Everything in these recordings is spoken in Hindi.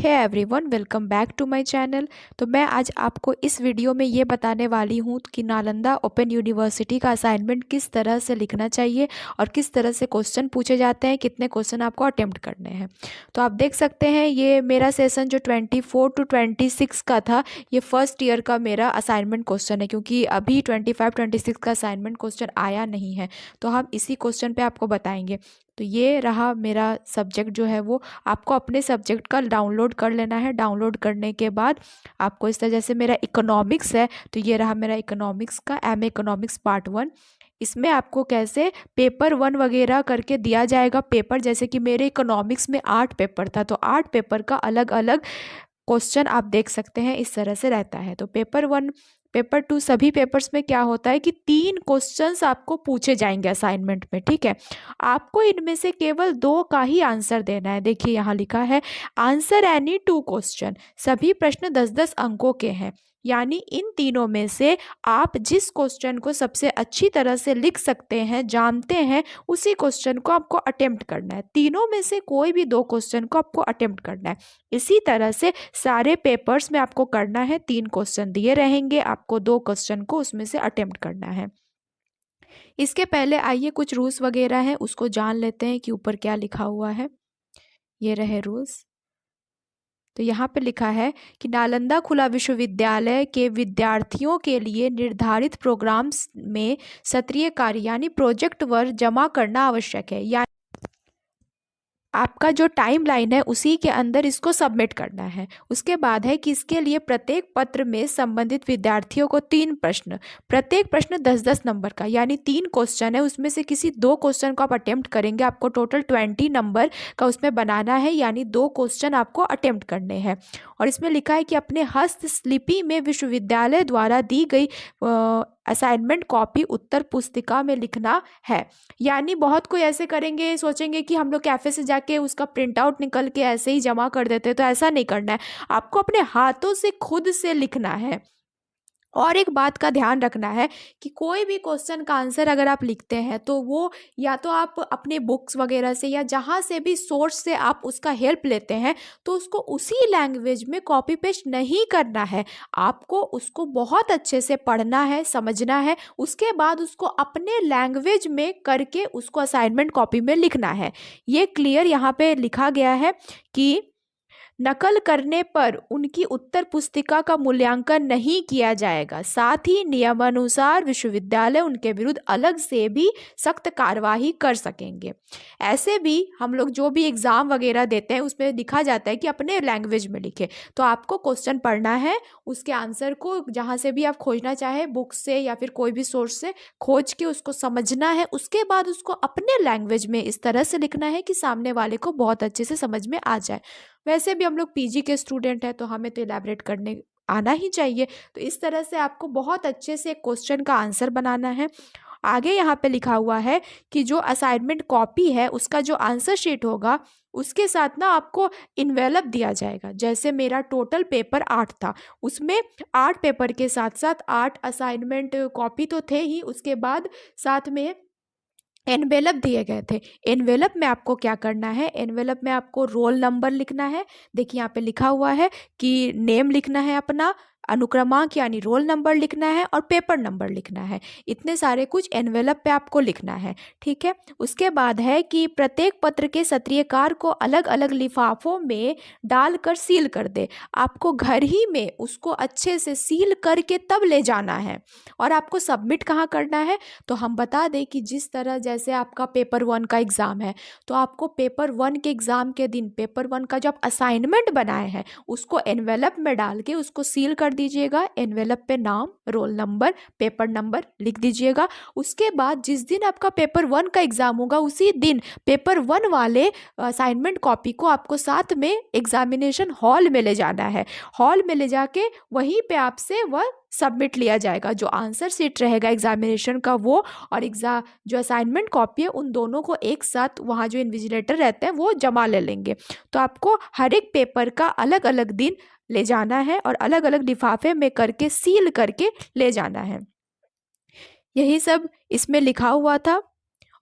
Hey everyone, welcome back to my channel. तो मैं आज आपको इस वीडियो में ये बताने वाली हूँ कि नालंदा ओपन यूनिवर्सिटी का असाइनमेंट किस तरह से लिखना चाहिए और किस तरह से क्वेश्चन पूछे जाते हैं, कितने क्वेश्चन आपको अटेम्प्ट करने हैं। तो आप देख सकते हैं ये मेरा सेशन जो 24 to 26 का था, ये फर्स्ट ईयर का मेरा असाइनमेंट क्वेश्चन है, क्योंकि अभी 25-26 का असाइनमेंट क्वेश्चन आया नहीं है। तो हम इसी क्वेश्चन पे आपको बताएंगे। तो ये रहा मेरा सब्जेक्ट जो है वो आपको अपने सब्जेक्ट का डाउनलोड कर लेना है। डाउनलोड करने के बाद आपको इस तरह, जैसे मेरा इकोनॉमिक्स है तो ये रहा मेरा इकोनॉमिक्स का एम इकोनॉमिक्स पार्ट 1। इसमें आपको कैसे पेपर 1 वगैरह करके दिया जाएगा पेपर, जैसे कि मेरे इकोनॉमिक्स में 8 पेपर था, तो 8 पेपर का अलग अलग क्वेश्चन आप देख सकते हैं, इस तरह से रहता है। तो पेपर 1 पेपर 2 सभी पेपर्स में क्या होता है कि 3 क्वेश्चंस आपको पूछे जाएंगे असाइनमेंट में, ठीक है। आपको इनमें से केवल 2 का ही आंसर देना है। देखिए यहाँ लिखा है आंसर एनी 2 क्वेश्चन। सभी प्रश्न 10-10 अंकों के हैं, यानी इन तीनों में से आप जिस क्वेश्चन को सबसे अच्छी तरह से लिख सकते हैं, जानते हैं, उसी क्वेश्चन को आपको अटेम्प्ट करना है। तीनों में से कोई भी 2 क्वेश्चन को आपको अटेम्प्ट करना है। इसी तरह से सारे पेपर्स में आपको करना है। 3 क्वेश्चन दिए रहेंगे, आपको 2 क्वेश्चन को उसमें से अटेम्प्ट करना है। इसके पहले आइए कुछ रूल्स वगैरह हैं उसको जान लेते हैं कि ऊपर क्या लिखा हुआ है। ये रहे रूल्स। तो यहाँ पे लिखा है कि नालंदा खुला विश्वविद्यालय के विद्यार्थियों के लिए निर्धारित प्रोग्राम्स में सत्रीय कार्य यानी प्रोजेक्ट वर्क जमा करना आवश्यक है। यानी आपका जो टाइम लाइन है उसी के अंदर इसको सबमिट करना है। उसके बाद है कि इसके लिए प्रत्येक पत्र में संबंधित विद्यार्थियों को 3 प्रश्न, प्रत्येक प्रश्न 10-10 नंबर का, यानी 3 क्वेश्चन है, उसमें से किसी 2 क्वेश्चन को आप अटेम्प्ट करेंगे। आपको टोटल 20 नंबर का उसमें बनाना है, यानी 2 क्वेश्चन आपको अटेम्प्ट करने हैं। और इसमें लिखा है कि अपने हस्तलिपि में विश्वविद्यालय द्वारा दी गई असाइनमेंट कॉपी उत्तर पुस्तिका में लिखना है। यानी बहुत कोई ऐसे करेंगे, सोचेंगे कि हम लोग कैफे से जाके उसका प्रिंट आउट निकल के ऐसे ही जमा कर देते हैं, तो ऐसा नहीं करना है। आपको अपने हाथों से खुद से लिखना है। और एक बात का ध्यान रखना है कि कोई भी क्वेश्चन का आंसर अगर आप लिखते हैं तो वो या तो आप अपने बुक्स वगैरह से या जहाँ से भी सोर्स से आप उसका हेल्प लेते हैं, तो उसको उसी लैंग्वेज में कॉपी पेस्ट नहीं करना है। आपको उसको बहुत अच्छे से पढ़ना है, समझना है, उसके बाद उसको अपने लैंग्वेज में करके उसको असाइनमेंट कॉपी में लिखना है। ये क्लियर यहाँ पे लिखा गया है कि नकल करने पर उनकी उत्तर पुस्तिका का मूल्यांकन नहीं किया जाएगा। साथ ही नियमानुसार विश्वविद्यालय उनके विरुद्ध अलग से भी सख्त कार्यवाही कर सकेंगे। ऐसे भी हम लोग जो भी एग्ज़ाम वगैरह देते हैं उसमें लिखा जाता है कि अपने लैंग्वेज में लिखे। तो आपको क्वेश्चन पढ़ना है, उसके आंसर को जहाँ से भी आप खोजना चाहे, बुक से या फिर कोई भी सोर्स से खोज के उसको समझना है। उसके बाद उसको अपने लैंग्वेज में इस तरह से लिखना है कि सामने वाले को बहुत अच्छे से समझ में आ जाए। वैसे भी हम लोग पीजी के स्टूडेंट हैं तो हमें तो इलैबोरेट करने आना ही चाहिए। तो इस तरह से आपको बहुत अच्छे से क्वेश्चन का आंसर बनाना है। आगे यहाँ पे लिखा हुआ है कि जो असाइनमेंट कॉपी है उसका जो आंसर शीट होगा उसके साथ ना आपको इन्वेलप दिया जाएगा। जैसे मेरा टोटल पेपर 8 था, उसमें 8 पेपर के साथ साथ 8 असाइनमेंट कॉपी तो थे ही, उसके बाद साथ में एनवेलप दिए गए थे। एनवेलप में आपको क्या करना है, एनवेलप में आपको रोल नंबर लिखना है। देखिए यहाँ पे लिखा हुआ है कि नेम लिखना है अपना, अनुक्रमांक यानी रोल नंबर लिखना है और पेपर नंबर लिखना है। इतने सारे कुछ एनवेलप पे आपको लिखना है, ठीक है। उसके बाद है कि प्रत्येक पत्र के सत्रीयकार को अलग अलग लिफाफों में डालकर सील कर दे। आपको घर ही में उसको अच्छे से सील करके तब ले जाना है। और आपको सबमिट कहाँ करना है, तो हम बता दें कि जिस तरह जैसे आपका पेपर 1 का एग्ज़ाम है, तो आपको पेपर 1 के एग्ज़ाम के दिन पेपर 1 का जो आप असाइनमेंट बनाए हैं उसको एनवेलप में डाल के उसको सील कर दीजिएगा। एनवेलप पे नाम, रोल नंबर, पेपर नंबर लिख दीजिएगा। उसके बाद जिस दिन आपका पेपर 1 का एग्ज़ाम होगा उसी दिन पेपर 1 वाले असाइनमेंट कॉपी को आपको साथ में एग्जामिनेशन हॉल में ले जाना है। हॉल में ले जाके वहीं पे आपसे वह सबमिट लिया जाएगा। जो आंसर शीट रहेगा एग्जामिनेशन का वो और जो असाइनमेंट कॉपी है, उन दोनों को एक साथ वहाँ जो इन्विजिलेटर रहते हैं वो जमा ले लेंगे। तो आपको हर एक पेपर का अलग अलग दिन ले जाना है और अलग अलग लिफाफे में करके सील करके ले जाना है। यही सब इसमें लिखा हुआ था।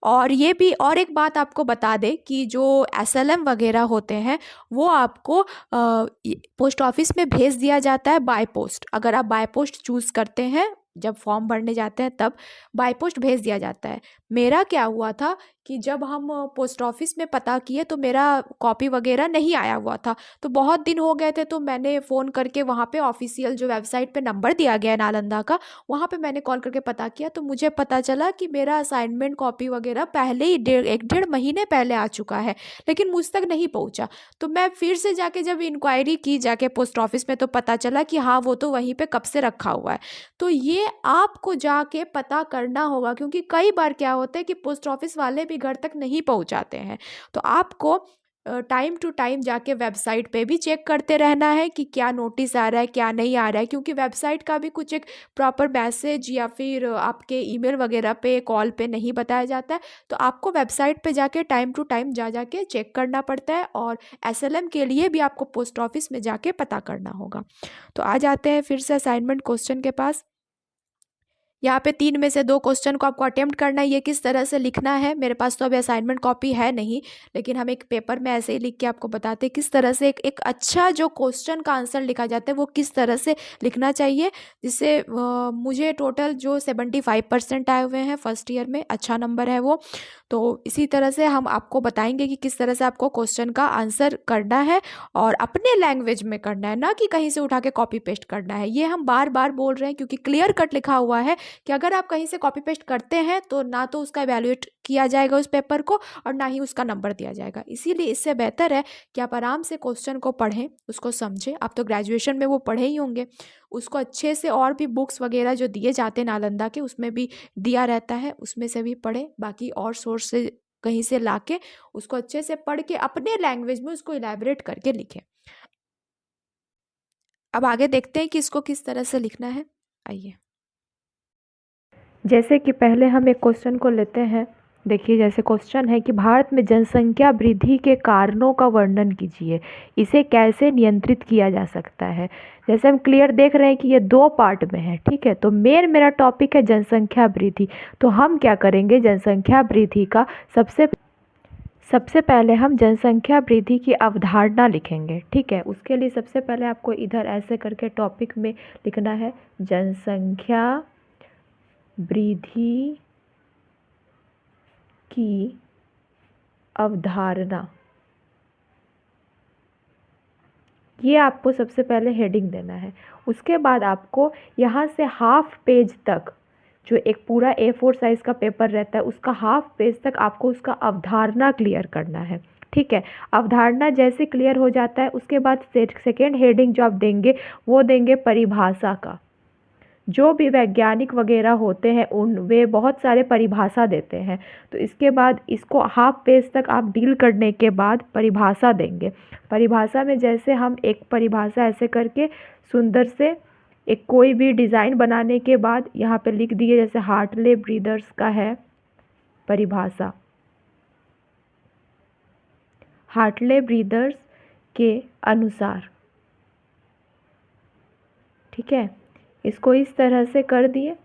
और ये भी और एक बात आपको बता दें कि जो एसएलएम वगैरह होते हैं वो आपको पोस्ट ऑफिस में भेज दिया जाता है बाय पोस्ट। अगर आप बाय पोस्ट चूज़ करते हैं, जब फॉर्म भरने जाते हैं तब बाय पोस्ट भेज दिया जाता है। मेरा क्या हुआ था कि जब हम पोस्ट ऑफिस में पता किए तो मेरा कॉपी वगैरह नहीं आया हुआ था। तो बहुत दिन हो गए थे, तो मैंने फ़ोन करके वहाँ पे ऑफिशियल जो वेबसाइट पे नंबर दिया गया है नालंदा का, वहाँ पे मैंने कॉल करके पता किया। तो मुझे पता चला कि मेरा असाइनमेंट कॉपी वगैरह पहले ही 1 डेढ़ महीने पहले आ चुका है, लेकिन मुझ तक नहीं पहुँचा। तो मैं फिर से जाके जब इंक्वायरी की जाके पोस्ट ऑफिस में, तो पता चला कि हाँ, वो तो वहीं पे कब से रखा हुआ है। तो ये आपको जाके पता करना होगा, क्योंकि कई बार क्या होता है कि पोस्ट ऑफिस वाले भी घर तक नहीं पहुंचाते हैं। तो आपको टाइम टू टाइम जाके वेबसाइट पे भी चेक करते रहना है कि क्या नोटिस आ रहा है, क्या नहीं आ रहा है, क्योंकि वेबसाइट का भी कुछ एक प्रॉपर मैसेज या फिर आपके ईमेल वगैरह पे, कॉल पे नहीं बताया जाता है। तो आपको वेबसाइट पे जाके टाइम टू टाइम जा जाके चेक करना पड़ता है, और एसएलएम के लिए भी आपको पोस्ट ऑफिस में जाके पता करना होगा। तो आ जाते हैं फिर से असाइनमेंट क्वेश्चन के पास। यहाँ पे 3 में से 2 क्वेश्चन को आपको अटेम्प्ट करना है। ये किस तरह से लिखना है, मेरे पास तो अभी असाइनमेंट कॉपी है नहीं, लेकिन हम एक पेपर में ऐसे ही लिख के आपको बताते हैं किस तरह से एक अच्छा जो क्वेश्चन का आंसर लिखा जाता है वो किस तरह से लिखना चाहिए, जिससे मुझे टोटल जो 75% आए हुए हैं फर्स्ट ईयर में, अच्छा नंबर है वो। तो इसी तरह से हम आपको बताएंगे कि किस तरह से आपको क्वेश्चन का आंसर करना है, और अपने लैंग्वेज में करना है, ना कि कहीं से उठा के कॉपी पेस्ट करना है। ये हम बार बार बोल रहे हैं क्योंकि क्लियर कट लिखा हुआ है कि अगर आप कहीं से कॉपी पेस्ट करते हैं तो ना तो उसका इवैल्यूएट किया जाएगा उस पेपर को, और ना ही उसका नंबर दिया जाएगा। इसीलिए इससे बेहतर है कि आप आराम से क्वेश्चन को पढ़ें, उसको समझें। आप तो ग्रेजुएशन में वो पढ़े ही होंगे, उसको अच्छे से, और भी बुक्स वगैरह जो दिए जाते हैं नालंदा के, उसमें भी दिया रहता है, उसमें से भी पढ़ें। बाकी और सोर्स से कहीं से लाके उसको अच्छे से पढ़ के अपने लैंग्वेज में उसको इलैबोरेट करके लिखें। अब आगे देखते हैं कि इसको किस तरह से लिखना है। आइए, जैसे कि पहले हम एक क्वेश्चन को लेते हैं। देखिए, जैसे क्वेश्चन है कि भारत में जनसंख्या वृद्धि के कारणों का वर्णन कीजिए, इसे कैसे नियंत्रित किया जा सकता है। जैसे हम क्लियर देख रहे हैं कि ये 2 पार्ट में है, ठीक है। तो मेरा टॉपिक है जनसंख्या वृद्धि। तो हम क्या करेंगे, जनसंख्या वृद्धि का सबसे पहले हम जनसंख्या वृद्धि की अवधारणा लिखेंगे, ठीक है। उसके लिए सबसे पहले आपको इधर ऐसे करके टॉपिक में लिखना है, जनसंख्या वृद्धि की अवधारणा। ये आपको सबसे पहले हेडिंग देना है। उसके बाद आपको यहाँ से हाफ पेज तक, जो एक पूरा A4 साइज़ का पेपर रहता है, उसका हाफ पेज तक आपको उसका अवधारणा क्लियर करना है, ठीक है। अवधारणा जैसे क्लियर हो जाता है, उसके बाद सेकेंड हेडिंग जो आप देंगे वो देंगे परिभाषा का। जो भी वैज्ञानिक वगैरह होते हैं वे बहुत सारे परिभाषा देते हैं। तो इसके बाद इसको हाफ पेज तक आप डील करने के बाद परिभाषा देंगे। परिभाषा में जैसे हम एक परिभाषा ऐसे करके सुंदर से एक कोई भी डिज़ाइन बनाने के बाद यहाँ पे लिख दिए, जैसे हार्टले ब्रीदर्स का है परिभाषा। हार्टले ब्रीदर्स के अनुसार, ठीक है। इसको इस तरह से कर दिए,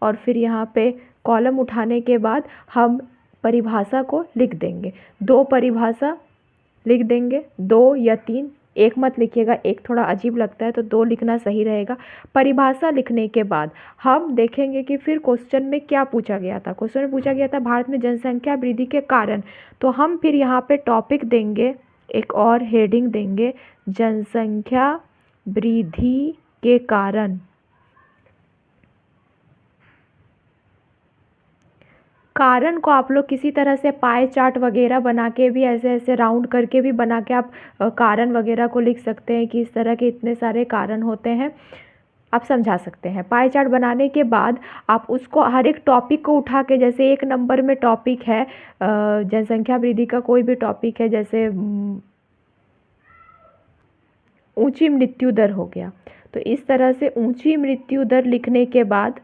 और फिर यहाँ पे कॉलम उठाने के बाद हम परिभाषा को लिख देंगे। 2 परिभाषा लिख देंगे, 2 या 3, एक मत लिखिएगा, एक थोड़ा अजीब लगता है, तो 2 लिखना सही रहेगा। परिभाषा लिखने के बाद हम देखेंगे कि फिर क्वेश्चन में क्या पूछा गया था। क्वेश्चन में पूछा गया था भारत में जनसंख्या वृद्धि के कारण। तो हम फिर यहाँ पे टॉपिक देंगे, एक और हेडिंग देंगे, जनसंख्या वृद्धि के कारण। कारण को आप लोग किसी तरह से पाई चार्ट वगैरह बना के भी, ऐसे ऐसे राउंड करके भी बना के आप कारण वगैरह को लिख सकते हैं कि इस तरह के इतने सारे कारण होते हैं, आप समझा सकते हैं। पाई चार्ट बनाने के बाद आप उसको हर एक टॉपिक को उठा के, जैसे 1 नंबर में टॉपिक है जनसंख्या वृद्धि का कोई भी टॉपिक है, जैसे ऊंची मृत्यु दर हो गया। तो इस तरह से ऊंची मृत्यु दर लिखने के बाद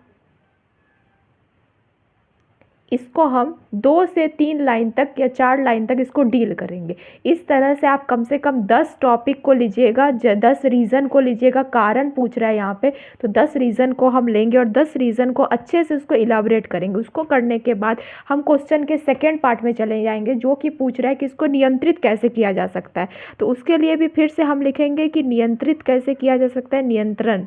इसको हम 2 से 3 लाइन तक या 4 लाइन तक इसको डील करेंगे। इस तरह से आप कम से कम 10 टॉपिक को लीजिएगा, 10 रीज़न को लीजिएगा। कारण पूछ रहा है यहाँ पे, तो 10 रीज़न को हम लेंगे और 10 रीज़न को अच्छे से उसको इलाबरेट करेंगे। उसको करने के बाद हम क्वेश्चन के सेकेंड पार्ट में चले जाएंगे, जो कि पूछ रहा है कि इसको नियंत्रित कैसे किया जा सकता है। तो उसके लिए भी फिर से हम लिखेंगे कि नियंत्रित कैसे किया जा सकता है, नियंत्रण।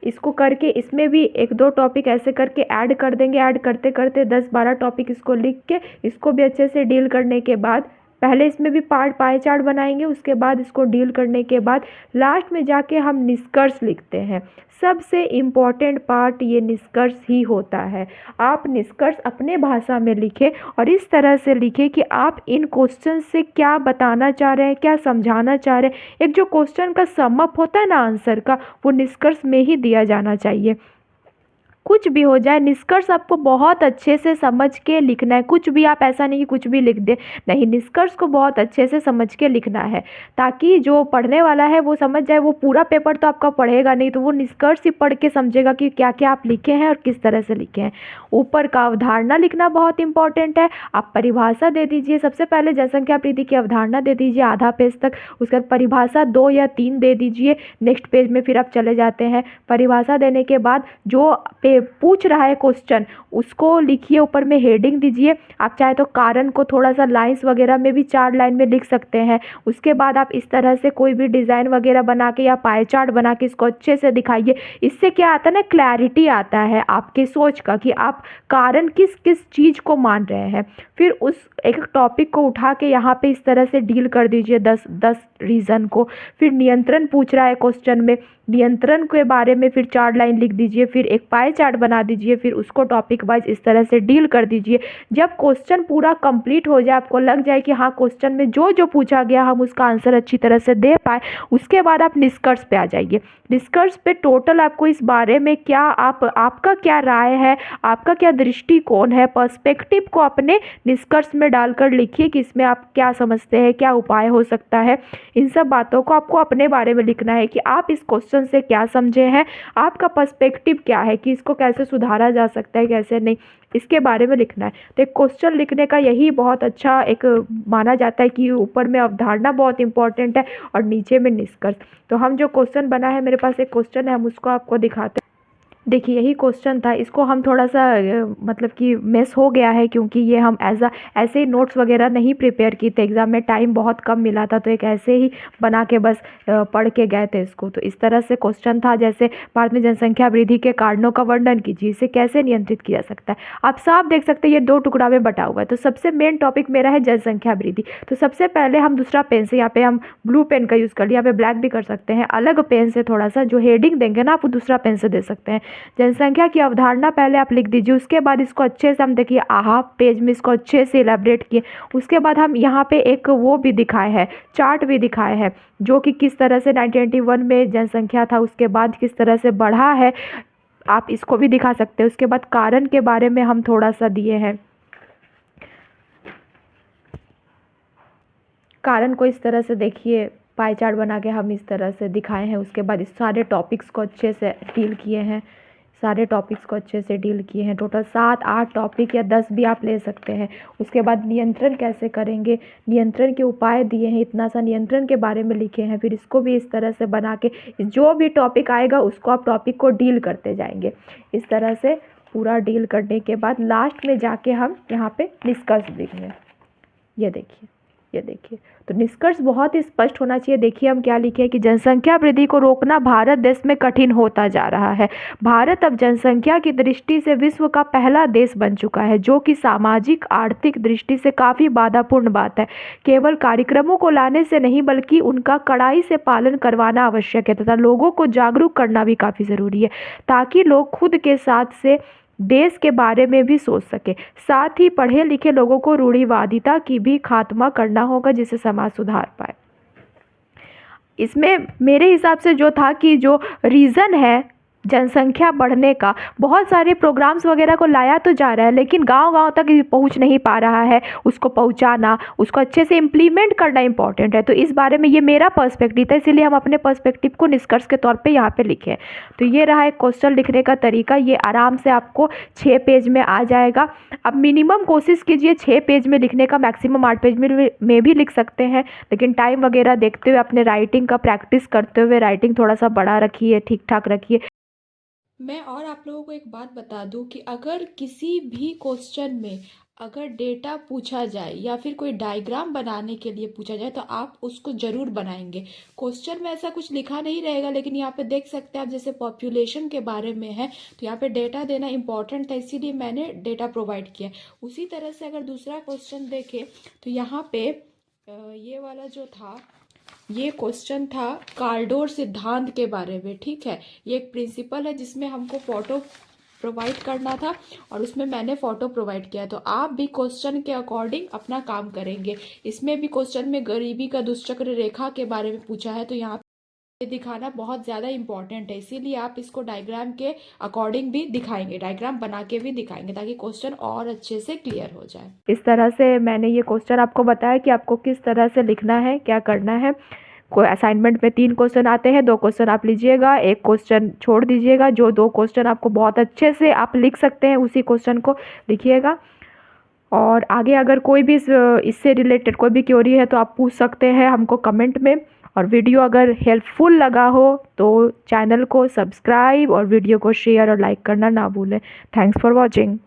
इसको करके इसमें भी 1-2 टॉपिक ऐसे करके ऐड कर देंगे। ऐड करते करते 10-12 टॉपिक इसको लिख के इसको भी अच्छे से डील करने के बाद पहले इसमें भी पाई चार्ट बनाएंगे। उसके बाद इसको डील करने के बाद लास्ट में जाके हम निष्कर्ष लिखते हैं। सबसे इम्पॉर्टेंट पार्ट ये निष्कर्ष ही होता है। आप निष्कर्ष अपने भाषा में लिखें और इस तरह से लिखें कि आप इन क्वेश्चन से क्या बताना चाह रहे हैं, क्या समझाना चाह रहे हैं। एक जो क्वेश्चन का सम अप होता है ना आंसर का, वो निष्कर्ष में ही दिया जाना चाहिए। कुछ भी हो जाए, निष्कर्ष आपको बहुत अच्छे से समझ के लिखना है। कुछ भी आप ऐसा नहीं कि कुछ भी लिख दे, नहीं, निष्कर्ष को बहुत अच्छे से समझ के लिखना है, ताकि जो पढ़ने वाला है वो समझ जाए। वो पूरा पेपर तो आपका पढ़ेगा नहीं, तो वो निष्कर्ष ही पढ़ के समझेगा कि क्या क्या आप लिखे हैं और किस तरह से लिखे हैं। ऊपर का अवधारणा लिखना बहुत इंपॉर्टेंट है। आप परिभाषा दे दीजिए। सबसे पहले जनसंख्या वृद्धि की अवधारणा दे दीजिए आधा पेज तक। उसके बाद परिभाषा 2 या 3 दे दीजिए। नेक्स्ट पेज में फिर आप चले जाते हैं। परिभाषा देने के बाद जो पूछ रहा है क्वेश्चन उसको लिखिए, ऊपर में हेडिंग दीजिए। आप चाहे तो कारण को थोड़ा सा लाइंस वगैरह में भी 4 लाइन में लिख सकते हैं। उसके बाद आप इस तरह से कोई भी डिज़ाइन वगैरह बना के या पाई चार्ट बना के इसको अच्छे से दिखाइए। इससे क्या आता है ना, क्लैरिटी आता है आपके सोच का कि आप कारण किस किस चीज़ को मान रहे हैं। फिर उस एक टॉपिक को उठा के यहाँ पे इस तरह से डील कर दीजिए 10 रीज़न को। फिर नियंत्रण पूछ रहा है क्वेश्चन में, नियंत्रण के बारे में फिर 4 लाइन लिख दीजिए। फिर एक पाई चार्ट बना दीजिए। फिर उसको टॉपिक वाइज इस तरह से डील कर दीजिए। जब क्वेश्चन पूरा कंप्लीट हो जाए, आपको लग जाए कि हाँ क्वेश्चन में जो जो पूछा गया हम उसका आंसर अच्छी तरह से दे पाए, उसके बाद आप निष्कर्ष पे आ जाइए। निष्कर्ष पे टोटल आपको इस बारे में क्या आपका क्या राय है, आपका क्या दृष्टिकोण है, पर्सपेक्टिव को अपने निष्कर्ष में डालकर लिखिए कि इसमें आप क्या समझते हैं, क्या उपाय हो सकता है। इन सब बातों को आपको अपने बारे में लिखना है कि आप इस क्वेश्चन से क्या समझे हैं, आपका पर्सपेक्टिव क्या है कि इसको कैसे सुधारा जा सकता है, कैसे नहीं, इसके बारे में लिखना है। तो एक क्वेश्चन लिखने का यही बहुत अच्छा एक माना जाता है कि ऊपर में अवधारणा बहुत इंपॉर्टेंट है और नीचे में निष्कर्ष। तो हम जो क्वेश्चन बना है, मेरे पास एक क्वेश्चन है, हम उसको आपको दिखाते हैं। देखिए यही क्वेश्चन था। इसको हम थोड़ा सा मतलब कि मिस हो गया है, क्योंकि ये हम ऐसे ही नोट्स वगैरह नहीं प्रिपेयर किए थे। एग्ज़ाम में टाइम बहुत कम मिला था, तो एक ऐसे ही बना के बस पढ़ के गए थे इसको। तो इस तरह से क्वेश्चन था, जैसे भारत में जनसंख्या वृद्धि के कारणों का वर्णन कीजिए, इसे कैसे नियंत्रित किया जा सकता है। आप साफ देख सकते हैं ये 2 टुकड़ा में बटा हुआ है। तो सबसे मेन टॉपिक मेरा है जनसंख्या वृद्धि। तो सबसे पहले हम दूसरा पेन से, यहाँ पे हम ब्लू पेन का यूज़ कर लिया, यहाँ पे ब्लैक भी कर सकते हैं। अलग पेन से थोड़ा सा जो हेडिंग देंगे ना, आप दूसरा पेन से दे सकते हैं। जनसंख्या की अवधारणा पहले आप लिख दीजिए। उसके बाद इसको अच्छे से हम देखिए हाफ पेज में इसको अच्छे से इलेबरेट किए। उसके बाद हम यहाँ पे एक वो भी दिखाए हैं, चार्ट भी दिखाए हैं, जो कि किस तरह से 1991 में जनसंख्या था, उसके बाद किस तरह से बढ़ा है, आप इसको भी दिखा सकते हैं। उसके बाद कारण के बारे में हम थोड़ा सा दिए हैं, कारण को इस तरह से देखिए पाई चार्ट बना के हम इस तरह से दिखाए हैं। उसके बाद इस सारे टॉपिक्स को अच्छे से डील किए हैं, टोटल 7-8 टॉपिक या 10 भी आप ले सकते हैं। उसके बाद नियंत्रण कैसे करेंगे, नियंत्रण के उपाय दिए हैं, इतना सा नियंत्रण के बारे में लिखे हैं। फिर इसको भी इस तरह से बना के जो भी टॉपिक आएगा उसको आप टॉपिक को डील करते जाएंगे। इस तरह से पूरा डील करने के बाद लास्ट में जाके हम यहाँ पे निष्कर्ष देंगे। ये देखिए तो निष्कर्ष बहुत ही स्पष्ट होना चाहिए। देखिए हम क्या लिखे कि जनसंख्या वृद्धि को रोकना भारत देश में कठिन होता जा रहा है। भारत अब जनसंख्या की दृष्टि से विश्व का पहला देश बन चुका है, जो कि सामाजिक आर्थिक दृष्टि से काफ़ी बाधापूर्ण बात है। केवल कार्यक्रमों को लाने से नहीं, बल्कि उनका कड़ाई से पालन करवाना आवश्यक है तथा लोगों को जागरूक करना भी काफ़ी ज़रूरी है, ताकि लोग खुद के साथ से देश के बारे में भी सोच सके। साथ ही पढ़े लिखे लोगों को रूढ़िवादिता की भी खात्मा करना होगा, जिससे समाज सुधार पाए। इसमें मेरे हिसाब से जो था कि जो रीज़न है जनसंख्या बढ़ने का, बहुत सारे प्रोग्राम्स वगैरह को लाया तो जा रहा है, लेकिन गांव-गांव तक ये पहुंच नहीं पा रहा है। उसको पहुंचाना, उसको अच्छे से इम्प्लीमेंट करना इम्पॉर्टेंट है। तो इस बारे में ये मेरा पर्सपेक्टिव था, इसीलिए हम अपने पर्सपेक्टिव को निष्कर्ष के तौर पे यहाँ पे लिखे। तो ये रहा एक क्वेश्चन लिखने का तरीका। ये आराम से आपको 6 पेज में आ जाएगा। अब मिनिमम कोशिश कीजिए 6 पेज में लिखने का, मैक्सिमम 8 पेज में भी लिख सकते हैं, लेकिन टाइम वगैरह देखते हुए अपने राइटिंग का प्रैक्टिस करते हुए राइटिंग थोड़ा सा बड़ा रखिए, ठीक ठाक रखिए। मैं और आप लोगों को एक बात बता दूं कि अगर किसी भी क्वेश्चन में अगर डेटा पूछा जाए या फिर कोई डायग्राम बनाने के लिए पूछा जाए तो आप उसको ज़रूर बनाएंगे। क्वेश्चन में ऐसा कुछ लिखा नहीं रहेगा, लेकिन यहाँ पे देख सकते हैं आप, जैसे पॉपुलेशन के बारे में है तो यहाँ पे डेटा देना इंपॉर्टेंट था, इसीलिए मैंने डेटा प्रोवाइड किया। उसी तरह से अगर दूसरा क्वेश्चन देखें तो यहाँ पे ये वाला जो था, ये क्वेश्चन था कार्डोर सिद्धांत के बारे में, ठीक है। ये एक प्रिंसिपल है जिसमें हमको फोटो प्रोवाइड करना था और उसमें मैंने फ़ोटो प्रोवाइड किया। तो आप भी क्वेश्चन के अकॉर्डिंग अपना काम करेंगे। इसमें भी क्वेश्चन में गरीबी का दुष्चक्र रेखा के बारे में पूछा है, तो यहाँ पे दिखाना बहुत ज़्यादा इंपॉर्टेंट है, इसीलिए आप इसको डायग्राम के अकॉर्डिंग भी दिखाएंगे, डायग्राम बना के भी दिखाएंगे ताकि क्वेश्चन और अच्छे से क्लियर हो जाए। इस तरह से मैंने ये क्वेश्चन आपको बताया कि आपको किस तरह से लिखना है, क्या करना है। कोई असाइनमेंट में 3 क्वेश्चन आते हैं, 2 क्वेश्चन आप लीजिएगा, 1 क्वेश्चन छोड़ दीजिएगा। जो 2 क्वेश्चन आपको बहुत अच्छे से आप लिख सकते हैं उसी क्वेश्चन को लिखिएगा। और आगे अगर कोई भी इससे रिलेटेड कोई भी क्वेरी है तो आप पूछ सकते हैं हमको कमेंट में। और वीडियो अगर हेल्पफुल लगा हो तो चैनल को सब्सक्राइब और वीडियो को शेयर और लाइक करना ना भूलें। Thanks for watching.